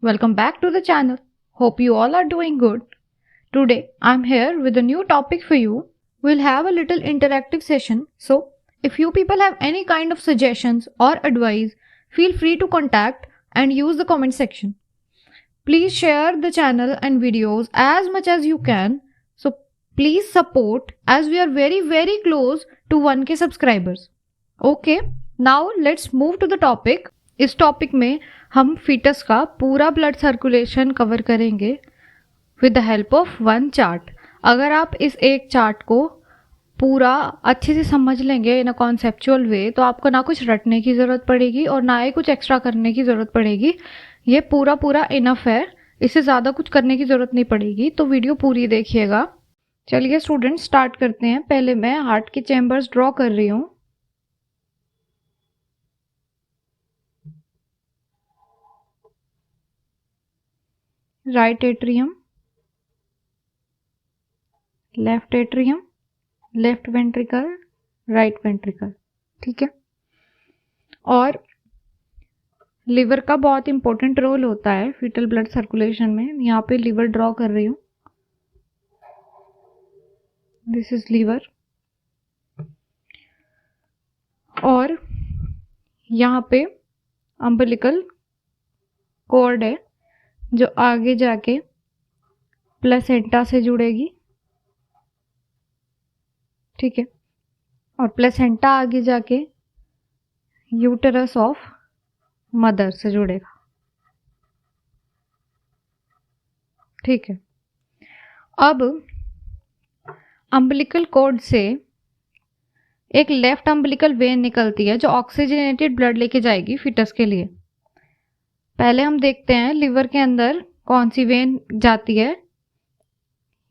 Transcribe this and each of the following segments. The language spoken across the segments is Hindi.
welcome back to the channel. Hope you all are doing good. Today I'm here with a new topic for you. We'll have a little interactive session, so if you people have any kind of suggestions or advice, feel free to contact and use the comment section. Please share the channel and videos as much as you can. So please support as we are very close to 1k subscribers. Okay, now let's move to the topic. इस टॉपिक में हम फीटस का पूरा ब्लड सर्कुलेशन कवर करेंगे with the help of one chart. अगर आप इस एक चार्ट को पूरा अच्छे से समझ लेंगे इन अ कॉन्सेप्चुअल वे तो आपको ना कुछ रटने की ज़रूरत पड़ेगी और ना ही कुछ एक्स्ट्रा करने की ज़रूरत पड़ेगी. ये पूरा इनफ है, इससे ज़्यादा कुछ करने की ज़रूरत नहीं पड़ेगी. तो वीडियो पूरी देखिएगा. चलिए स्टूडेंट स्टार्ट करते हैं. पहले मैं हार्ट के चैम्बर्स ड्रॉ कर रही हूँ. Right atrium, left atrium, left ventricle, right ventricle. ठीक है. और लिवर का बहुत इंपॉर्टेंट रोल होता है फीटल ब्लड सर्कुलेशन में. यहाँ पे लिवर ड्रॉ कर रही हूँ. This is liver. और यहाँ पे अम्बिलिकल कॉर्ड है जो आगे जाके प्लेसेंटा से जुड़ेगी. ठीक है. और प्लेसेंटा आगे जाके यूटेरस ऑफ मदर से जुड़ेगा. ठीक है. अब अम्बिलिकल कॉर्ड से एक लेफ्ट अम्बिलिकल वेन निकलती है जो ऑक्सीजनेटेड ब्लड लेके जाएगी फीटस के लिए. पहले हम देखते हैं लिवर के अंदर कौन सी वेन जाती है.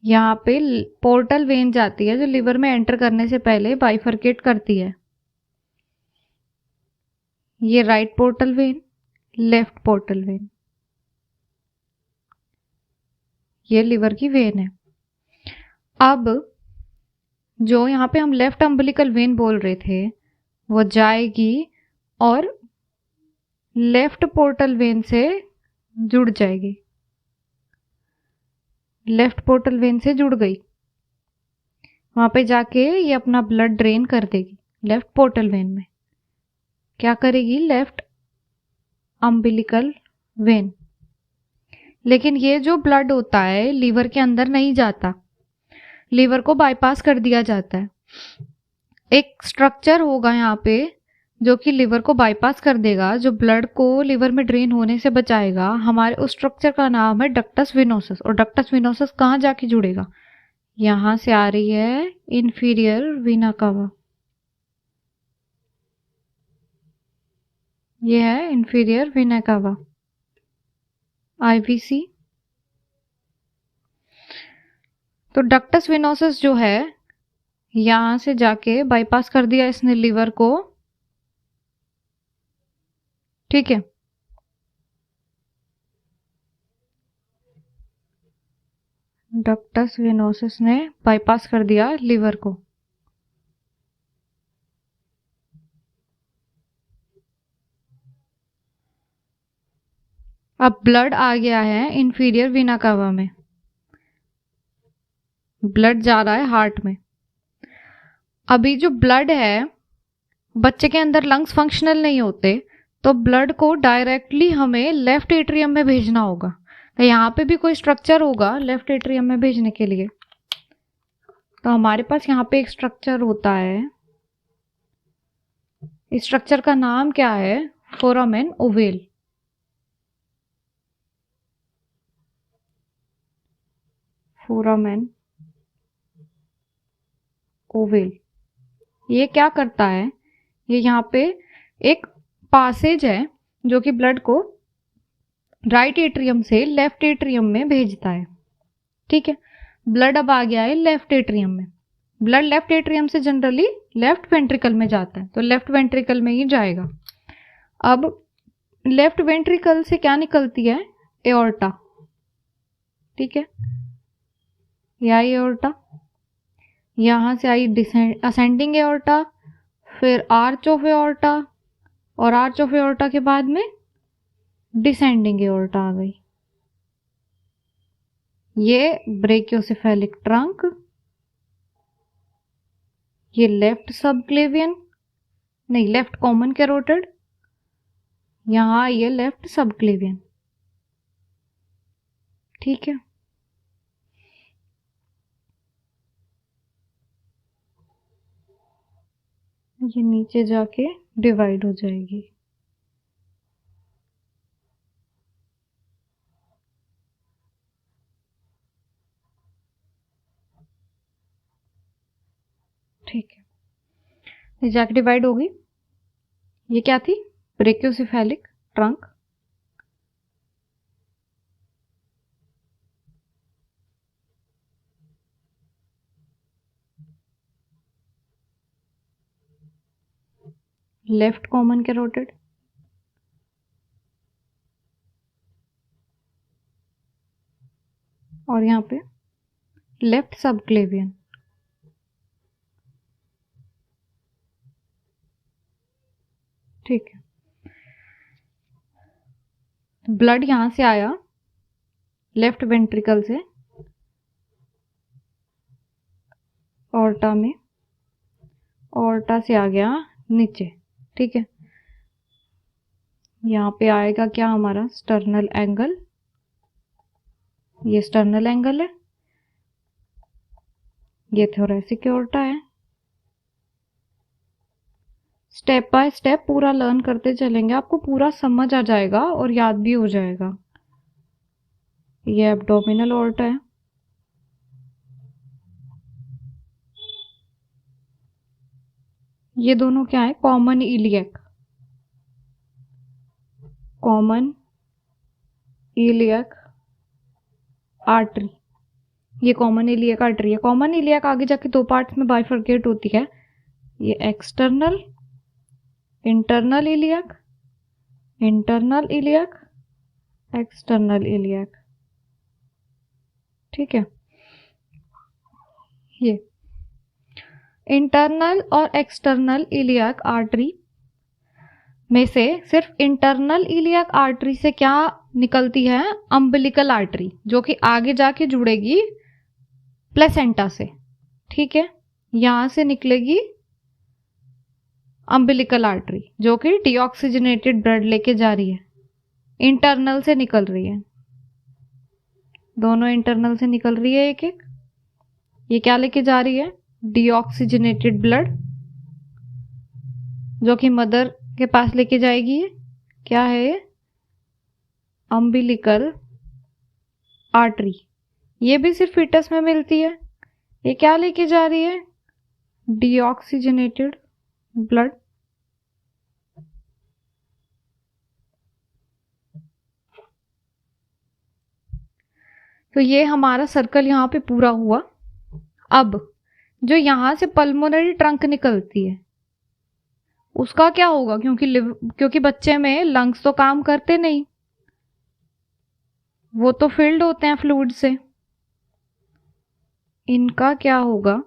यहाँ पे पोर्टल वेन जाती है जो लिवर में एंटर करने से पहले बाइफरकेट करती है. ये right portal vein, left portal vein, ये लिवर की वेन है. अब जो यहाँ पे हम लेफ्ट अम्बिलिकल वेन बोल रहे थे वो जाएगी और लेफ्ट पोर्टल वेन से जुड़ जाएगी. लेफ्ट पोर्टल वेन से जुड़ गई. वहां पे जाके ये अपना ब्लड ड्रेन कर देगी लेफ्ट पोर्टल वेन में. क्या करेगी? Left umbilical when. लेकिन ये जो ब्लड होता है लीवर के अंदर नहीं जाता, लीवर को बाईपास कर दिया जाता है. एक स्ट्रक्चर होगा यहाँ पे जो कि लिवर को बाईपास कर देगा, जो ब्लड को लिवर में ड्रेन होने से बचाएगा. हमारे उस स्ट्रक्चर का नाम है डक्टस वेनोसस. और डक्टस वेनोसस कहाँ जाके जुड़ेगा? यहाँ से आ रही है इंफीरियर वीना कावा. ये है इंफीरियर वीना कावा, आईवीसी. तो डक्टस वेनोसस जो है यहाँ से जाके बाईपास कर दिया इसने लिवर को. ठीक है. डक्टस वेनोसस ने बाईपास कर दिया लिवर को. अब ब्लड आ गया है इंफीरियर वीना कावा में. ब्लड जा रहा है हार्ट में. अभी जो ब्लड है, बच्चे के अंदर लंग्स फंक्शनल नहीं होते तो ब्लड को डायरेक्टली हमें लेफ्ट एट्रियम में भेजना होगा. तो यहाँ पे भी कोई स्ट्रक्चर होगा लेफ्ट एट्रियम में भेजने के लिए. तो हमारे पास यहाँ पे एक स्ट्रक्चर होता है. इस स्ट्रक्चर का नाम क्या है? Foramen ovale. Foramen oval. ये क्या करता है? ये यहाँ पे एक पासेज है जो कि ब्लड को राइट एट्रियम से लेफ्ट एट्रियम में भेजता है. ठीक है. ब्लड अब आ गया है लेफ्ट एट्रियम में. ब्लड लेफ्ट एट्रियम से जनरली लेफ्ट वेंट्रिकल में जाता है तो लेफ्ट वेंट्रिकल में ही जाएगा. अब लेफ्ट वेंट्रिकल से क्या निकलती है? एओर्टा. ठीक है. यह आई एओर्टा. यहाँ से आई असेंडिंग एओर्टा, फिर आर्च ऑफ एओर्टा, और आर्च ऑफ एओर्टा के बाद में डिसेंडिंग एओर्टा आ गई. ये ब्रेकियोसेफेलिक ट्रंक, ये लेफ्ट सबक्लेवियन, नहीं लेफ्ट कॉमन कैरोटिड, यहाँ ये लेफ्ट सबक्लेवियन। ठीक है, ये नीचे जाके डिवाइड हो जाएगी। ठीक है, ये जाके डिवाइड होगी। ये क्या थी? Brachiocephalic trunk. Left common carotid, और यहाँ पे लेफ्ट सबक्लेवियन। ठीक है, ब्लड यहां से आया लेफ्ट वेंट्रिकल से ऑर्टा में, ऑर्टा से आ गया नीचे। ठीक है, यहाँ पे आएगा क्या हमारा स्टर्नल एंगल, ये स्टर्नल एंगल है, ये थोरेसिक एओर्टा है। स्टेप बाय स्टेप पूरा लर्न करते चलेंगे, आपको पूरा समझ आ जाएगा और याद भी हो जाएगा। ये एब्डोमिनल एओर्टा है, ये दोनों क्या है? Common iliac, common iliac artery, ये कॉमन इलियक आर्टरी है। कॉमन इलियक आगे जाके दो पार्ट्स में बाइफरकेट होती है, ये external internal iliac, internal iliac, external iliac. ठीक है, ये इंटरनल और एक्सटर्नल इलियक आर्टरी में से सिर्फ इंटरनल इलियक आर्टरी से क्या निकलती है? अम्बिलिकल आर्टरी, जो कि आगे जाके जुड़ेगी प्लेसेंटा से। ठीक है, यहां से निकलेगी अम्बिलिकल आर्टरी, जो कि डीऑक्सीजनेटेड ब्लड लेके जा रही है, इंटरनल से निकल रही है। दोनों इंटरनल से निकल रही है एक एक। ये क्या लेके जा रही है? डीऑक्सीजनेटेड ब्लड, जो कि मदर के पास लेके जाएगी। क्या है ये? Umbilical artery. ये भी सिर्फ फीटस में मिलती है। ये क्या लेके जा रही है? Deoxygenated blood. तो ये हमारा सर्कल यहाँ पे पूरा हुआ। अब जो यहां से पल्मोनरी ट्रंक निकलती है उसका क्या होगा? क्योंकि बच्चे में लंग्स तो काम करते नहीं, वो तो फिल्ड होते हैं फ्लूइड से। इनका क्या होगा?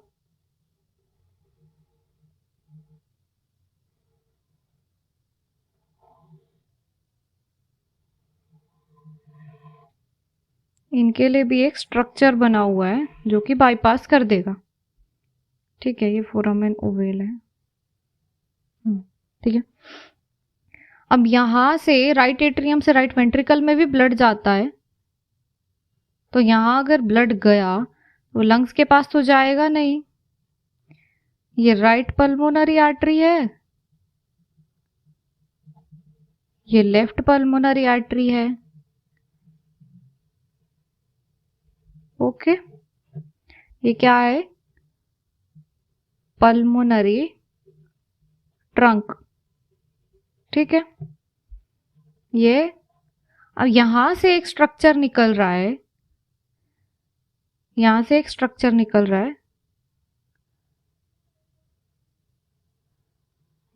इनके लिए भी एक स्ट्रक्चर बना हुआ है जो कि बाईपास कर देगा। ठीक है, ये फोरामेन ओवेल है। ठीक है, अब यहां से राइट एट्रियम से राइट वेंट्रिकल में भी ब्लड जाता है, तो यहां अगर ब्लड गया तो लंग्स के पास तो जाएगा नहीं। ये राइट पल्मोनरी आर्टरी है, ये लेफ्ट पल्मोनरी आर्टरी है। ओके, ये क्या है? Pulmonary trunk. ठीक है, ये अब यहां से एक स्ट्रक्चर निकल रहा है, यहां से एक स्ट्रक्चर निकल रहा है,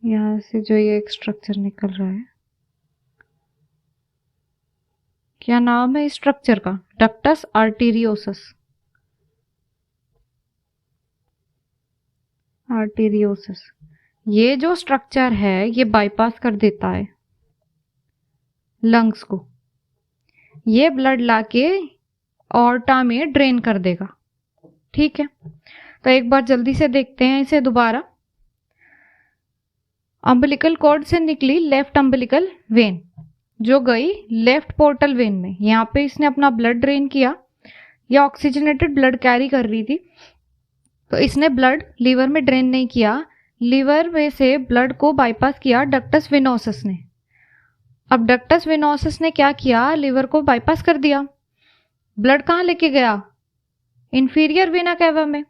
यहां से जो ये एक स्ट्रक्चर निकल रहा है, क्या नाम है इस स्ट्रक्चर का? Ductus arteriosus. आर्टेरियोसस, ये जो स्ट्रक्चर है ये बाईपास कर देता है लंग्स को। ये ब्लड लाके ऑर्टा में ड्रेन कर देगा। ठीक है, तो एक बार जल्दी से देखते हैं इसे दोबारा। अम्बिलिकल कॉर्ड से निकली लेफ्ट अम्बिलिकल वेन जो गई लेफ्ट पोर्टल वेन में, यहाँ पे इसने अपना ब्लड ड्रेन किया। यह ऑक्सीजनेटेड ब्लड कैरी कर रही थी, तो इसने ब्लड लीवर में ड्रेन नहीं किया, लीवर में से ब्लड को बाईपास किया डक्टस वेनोसस ने। अब डक्टस वेनोसस ने क्या किया, लीवर को बाईपास कर दिया। ब्लड कहाँ लेके गया, इंफीरियर वेना कैवा में।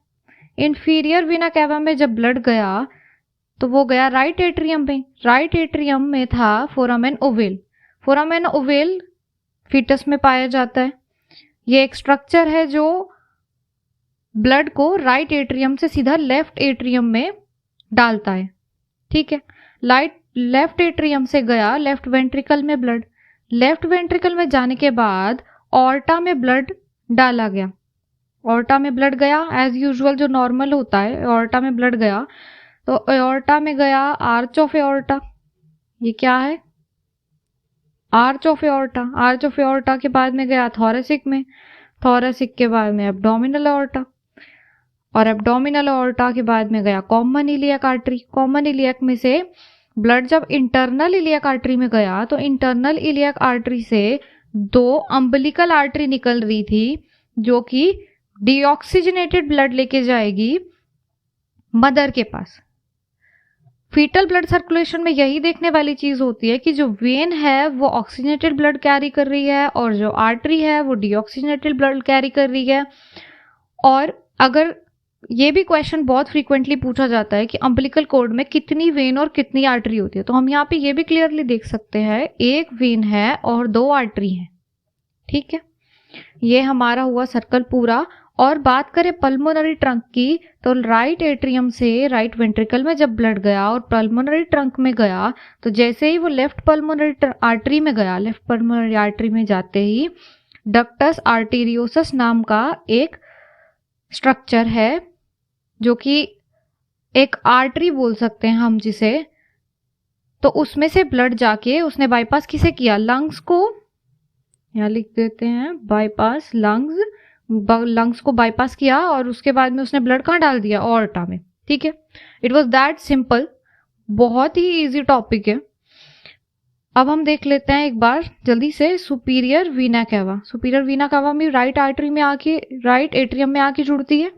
इंफीरियर वेना कैवा में जब ब्लड गया तो वो गया राइट एट्रियम में। राइट एट्रियम में था foramen ovale. Foramen ovale foetus में पाया जाता है। ये एक स्ट्रक्चर है जो ब्लड को राइट एट्रियम से सीधा लेफ्ट एट्रियम में डालता है। ठीक है, लेफ्ट एट्रियम से गया लेफ्ट वेंट्रिकल में ब्लड। लेफ्ट वेंट्रिकल में जाने के बाद ऑर्टा में ब्लड डाला गया। ऑर्टा में ब्लड गया एज यूजुअल, जो नॉर्मल होता है। ऑर्टा में ब्लड गया तो एओर्टा में गया आर्च ऑफ एओर्टा। ये क्या है, arch of aorta. Arch of aorta के बाद में गया थोरेसिक में। थोरेसिक के बाद में एब्डोमिनल एओर्टा, और एब्डोमिनल एओर्टा के बाद में गया common iliac artery. Common iliac में से ब्लड जब इंटरनल इलियक आर्टरी में गया तो इंटरनल इलियक आर्टरी से 2 अम्बिलिकल आर्टरी निकल रही थी जो कि डीऑक्सीजनेटेड ब्लड लेके जाएगी मदर के पास। फीटल ब्लड सर्कुलेशन में यही देखने वाली चीज होती है कि जो वेन है वो ऑक्सीजनेटेड ब्लड कैरी कर रही है और जो आर्टरी है वो डीऑक्सीजनेटेड ब्लड कैरी कर रही है। और अगर ये भी क्वेश्चन बहुत फ्रीक्वेंटली पूछा जाता है कि अम्बिलिकल कॉर्ड में कितनी वेन और कितनी आर्टरी होती है, तो हम यहाँ पे ये भी क्लियरली देख सकते हैं, एक वेन है और 2 आर्टरी हैं। ठीक है, ये हमारा हुआ सर्कल पूरा। और बात करें पल्मोनरी ट्रंक की, तो राइट एट्रियम से राइट वेंट्रिकल में जब ब्लड गया और पल्मोनरी ट्रंक में गया, तो जैसे ही वो लेफ्ट पल्मोनरी आर्टरी में गया, लेफ्ट पल्मोनरी आर्टरी में जाते ही डक्टस आर्टेरियोसस नाम का एक स्ट्रक्चर है जो कि एक आर्टरी बोल सकते हैं हम जिसे, तो उसमें से ब्लड जाके उसने बाईपास किसे किया, लंग्स को। यहाँ लिख देते हैं बाईपास लंग्स को बाईपास किया और उसके बाद में उसने ब्लड कहाँ डाल दिया, ऑर्टा में। ठीक है, इट वॉज दैट सिंपल, बहुत ही इजी टॉपिक है। अब हम देख लेते हैं एक बार जल्दी से superior Veena cava. Superior Veena cava में राइट आर्टरी में आके, राइट एट्रियम में आके जुड़ती है।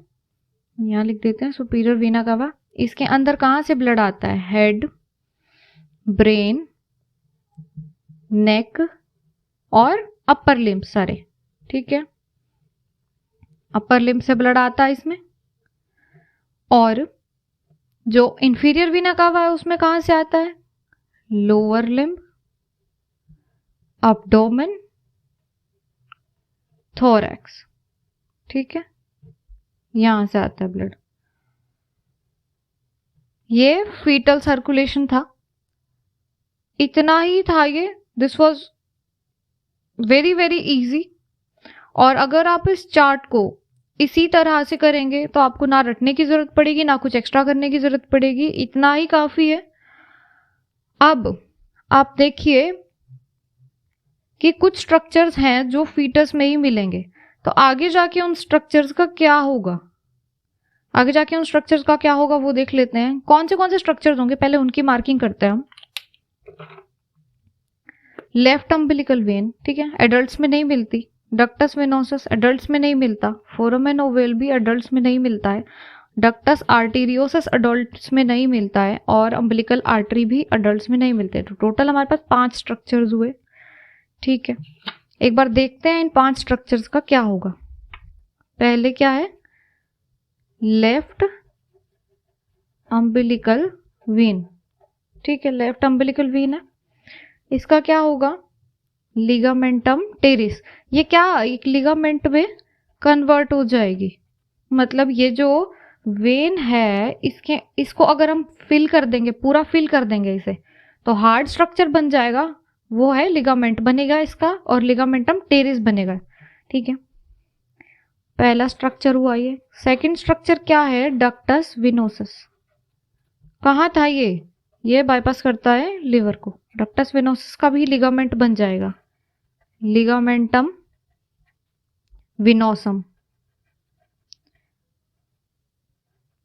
यहाँ लिख देते हैं सुपीरियर वीना कैवा। इसके अंदर कहाँ से ब्लड आता है, हेड, ब्रेन, नेक और अपर लिम्ब सारे। ठीक है, अपर लिम्ब से ब्लड आता है इसमें। और जो इंफीरियर वीना कावा है उसमें कहां से आता है, लोअर लिम्ब, अब्डोमेन, थोरैक्स। ठीक है, यहां से आता है ब्लड। ये फीटल सर्कुलेशन था, इतना ही था ये। This was very very easy. और अगर आप इस चार्ट को इसी तरह से करेंगे तो आपको ना रटने की जरूरत पड़ेगी, ना कुछ एक्स्ट्रा करने की जरूरत पड़ेगी, इतना ही काफी है। अब आप देखिए कि कुछ स्ट्रक्चर्स हैं जो फीटस में ही मिलेंगे, तो आगे जाके उन स्ट्रक्चर्स का क्या होगा, आगे जाके उन स्ट्रक्चर्स का क्या होगा वो देख लेते हैं। कौन से स्ट्रक्चर्स होंगे पहले उनकी मार्किंग करते हैं हम। लेफ्ट अम्बिलिकल वेन, ठीक है, एडल्ट्स में नहीं मिलती। डक्टस वेनोसस एडल्ट्स में नहीं मिलता। फोरामेन ओवेल भी एडल्ट्स में नहीं मिलता है। डक्टस आर्टेरियोसस एडल्ट्स में नहीं मिलता है और अम्बिलिकल आर्टरी भी एडल्ट्स में नहीं मिलते। तो टोटल हमारे पास 5 स्ट्रक्चर्स हुए। ठीक है, एक बार देखते हैं इन 5 स्ट्रक्चर्स का क्या होगा। पहले क्या है, लेफ्ट अम्बिलिकल वेन। ठीक है, लेफ्ट अम्बिलिकल वेन है, इसका क्या होगा, लिगामेंटम टेरिस। ये क्या, एक लिगामेंट में कन्वर्ट हो जाएगी। मतलब ये जो वेन है इसको अगर हम फिल कर देंगे, पूरा फिल कर देंगे इसे, तो हार्ड स्ट्रक्चर बन जाएगा, वो है लिगामेंट बनेगा इसका, और लिगामेंटम टेरिस बनेगा। ठीक है, पहला स्ट्रक्चर हुआ ये। सेकंड स्ट्रक्चर क्या है, डक्टस वेनोसस। कहाँ था ये बाईपास करता है लिवर को। डक्टस वेनोसस का भी लिगामेंट बन जाएगा, लिगामेंटम विनोसम।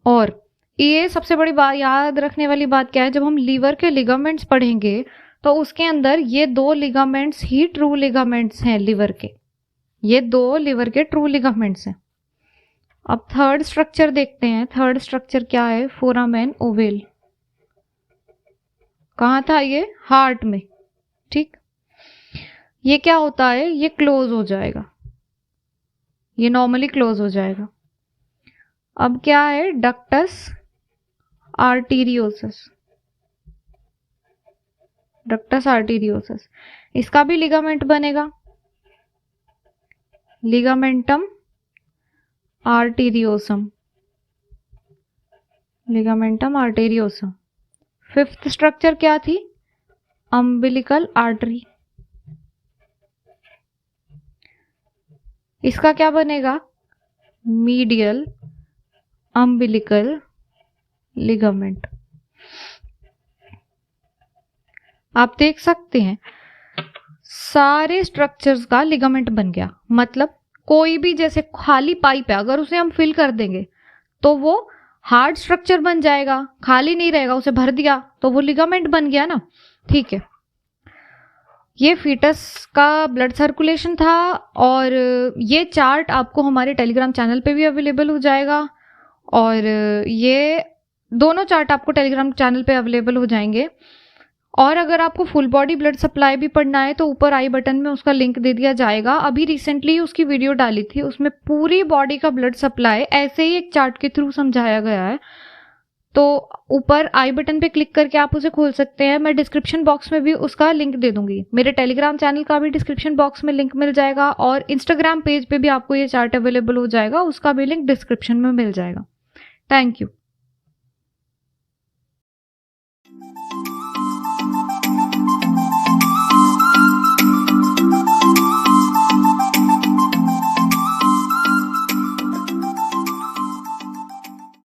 और ये सबसे बड़ी बात याद रखने वाली बात क्या है, जब हम लीवर के लिगामेंट्स पढ़ेंगे तो उसके अंदर ये 2 लिगामेंट्स ही ट्रू लिगामेंट्स हैं लीवर के। ये 2 लीवर के ट्रू लिगामेंट्स हैं। अब थर्ड स्ट्रक्चर देखते हैं। थर्ड स्ट्रक्चर क्या है? Foramen ovale. कहाँ था ये? हार्ट में। ठीक, ये क्या होता है? ये क्लोज हो जाएगा, ये नॉर्मली क्लोज हो जाएगा। अब क्या है? डक्टस आर्टीरियोसस। डक्टस आर्टीरियोसस, इसका भी लिगामेंट बनेगा, ligamentum arteriosum. Ligamentum arteriosum. Fifth structure क्या थी? Umbilical artery. इसका क्या बनेगा? Medial umbilical ligament. आप देख सकते हैं सारे स्ट्रक्चर्स का लिगामेंट बन गया। मतलब कोई भी जैसे खाली पाइप है, अगर उसे हम फिल कर देंगे तो वो हार्ड स्ट्रक्चर बन जाएगा, खाली नहीं रहेगा। उसे भर दिया तो वो लिगामेंट बन गया ना। ठीक है, ये फीटस का ब्लड सर्कुलेशन था। और ये चार्ट आपको हमारे टेलीग्राम चैनल पे भी अवेलेबल हो जाएगा, और ये दोनों चार्ट आपको टेलीग्राम चैनल पे अवेलेबल हो जाएंगे। और अगर आपको फुल बॉडी ब्लड सप्लाई भी पढ़ना है तो ऊपर आई बटन में उसका लिंक दे दिया जाएगा। अभी रिसेंटली उसकी वीडियो डाली थी, उसमें पूरी बॉडी का ब्लड सप्लाई ऐसे ही एक चार्ट के थ्रू समझाया गया है। तो ऊपर आई बटन पे क्लिक करके आप उसे खोल सकते हैं। मैं डिस्क्रिप्शन बॉक्स में भी उसका लिंक दे दूंगी। मेरे टेलीग्राम चैनल का भी डिस्क्रिप्शन बॉक्स में लिंक मिल जाएगा, और इंस्टाग्राम पेज पे भी आपको ये चार्ट अवेलेबल हो जाएगा, उसका भी लिंक डिस्क्रिप्शन में मिल जाएगा। Thank you.